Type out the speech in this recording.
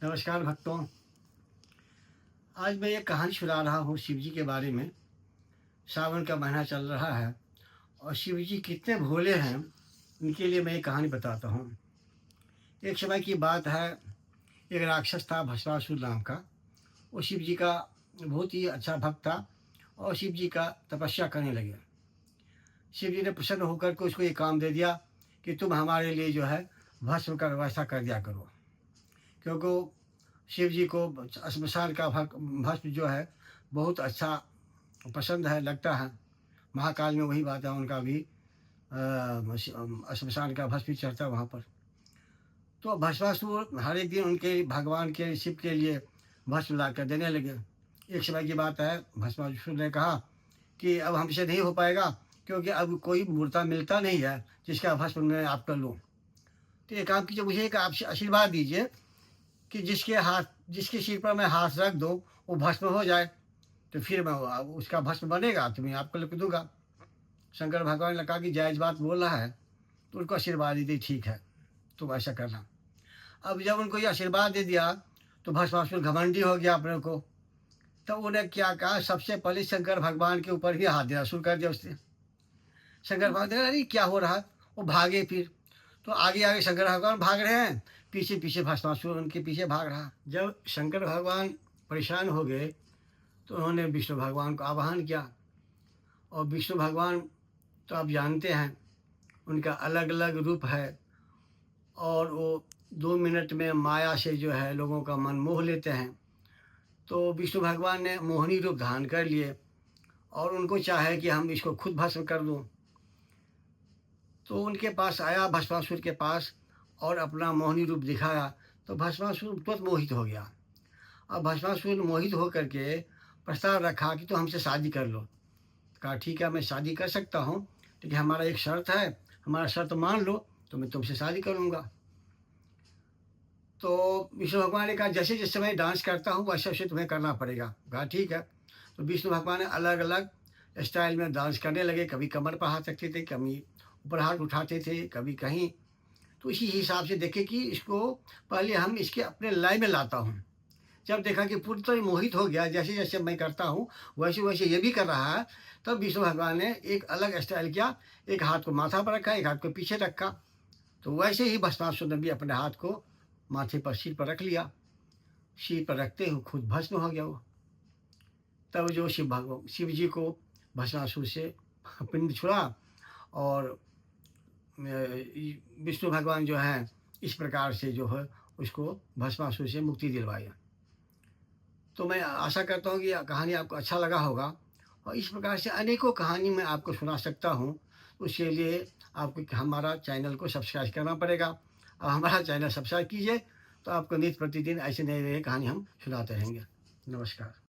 नमस्कार भक्तों। आज मैं एक कहानी सुना रहा हूँ शिव जी के बारे में। सावन का महीना चल रहा है और शिव जी कितने भोले हैं, उनके लिए मैं एक कहानी बताता हूँ। एक समय की बात है, एक राक्षस था भस्मासुर नाम का। वो शिव जी का बहुत ही अच्छा भक्त था और शिव जी का तपस्या करने लगे। शिव जी ने प्रसन्न होकर के उसको एक काम दे दिया कि तुम हमारे लिए जो है भस्म का व्यवस्था कर दिया करो, क्योंकि शिव जी को श्मशान का भस्म जो है बहुत अच्छा पसंद है, लगता है। महाकाल में वही बात है, उनका भी श्मशान का भस्म भी चढ़ता है वहाँ पर। तो भस्मासुर हर एक दिन उनके भगवान के शिव के लिए भस्म ला कर देने लगे। एक समय की बात है, भस्मासुर ने कहा कि अब हमसे नहीं हो पाएगा, क्योंकि अब कोई मूर्ता मिलता नहीं है जिसका भस्म मैं आप कर लूँ। तो एक काम कीजिए, मुझे एक आपसे आशीर्वाद दीजिए कि जिसके सिर पर मैं हाथ रख दूँ, वो भस्म हो जाए, तो फिर मैं उसका भस्म बनेगा तो मैं आपको लिख दूँगा। शंकर भगवान ने कहा कि जायज़ बात बोल रहा है, तो उनको आशीर्वाद दे दी, ठीक है, तुम ऐसा करना। अब जब उनको ये आशीर्वाद दे दिया, तो भस्मासुर घमंडी हो गया अपने को। तो उन्हें क्या कहा, सबसे पहले शंकर भगवान के ऊपर ही हाथ देना शुरू कर दिया उसने। शंकर भगवान देखा, अरे क्या हो रहा है, वो भागे फिर। तो आगे आगे शंकर भगवान भाग रहे हैं, पीछे पीछे भस्मासुर उनके पीछे भाग रहा। जब शंकर भगवान परेशान हो गए, तो उन्होंने विष्णु भगवान को आवाहन किया। और विष्णु भगवान तो आप जानते हैं, उनका अलग अलग रूप है और वो 2 मिनट में माया से जो है लोगों का मन मोह लेते हैं। तो विष्णु भगवान ने मोहिनी रूप धारण कर लिए और उनको चाहे कि हम इसको खुद भस्म कर दूं। तो उनके पास आया, भस्मासुर के पास, और अपना मोहिनी रूप दिखाया। तो भस्मासुर तुरंत मोहित हो गया। अब भस्मासुर मोहित होकर के प्रस्ताव रखा कि तो हमसे शादी कर लो। कहा ठीक है, मैं शादी कर सकता हूँ, लेकिन हमारा एक शर्त है, हमारा शर्त मान लो तो मैं तुमसे शादी करूँगा। तो विष्णु भगवान ने कहा जैसे जैसे मैं डांस करता हूँ वैसे वैसे तुम्हें करना पड़ेगा। कहा ठीक है। तो विष्णु भगवान ने अलग अलग स्टाइल में डांस करने लगे, कभी कमर पर हाथ रखते थे, कभी ऊपर हाथ उठाते थे, कभी कहीं। तो इसी हिसाब से देखे कि इसको पहले हम इसके अपने लय में लाता हूँ। जब देखा कि पूरी तरह मोहित हो गया, जैसे जैसे मैं करता हूँ वैसे वैसे ये भी कर रहा है, तब विष्णु भगवान ने एक अलग स्टाइल किया। एक हाथ को माथा पर रखा, एक हाथ को पीछे रखा। तो वैसे ही भस्मासुर ने भी अपने हाथ को माथे पर, सिर पर रख लिया। सिर पर रखते ही खुद भस्म हो गया वो। तब जो शिव जी को भस्मासुर से पिंड छुड़ा और विष्णु भगवान जो हैं इस प्रकार से जो है उसको भस्मासुर से मुक्ति दिलवाई। तो मैं आशा करता हूँ कि यह कहानी आपको अच्छा लगा होगा, और इस प्रकार से अनेकों कहानी मैं आपको सुना सकता हूँ। उसके लिए आपको हमारा चैनल को सब्सक्राइब करना पड़ेगा। और हमारा चैनल सब्सक्राइब कीजिए, तो आपको नित्य प्रतिदिन ऐसे नए नए कहानी हम सुनाते रहेंगे। नमस्कार।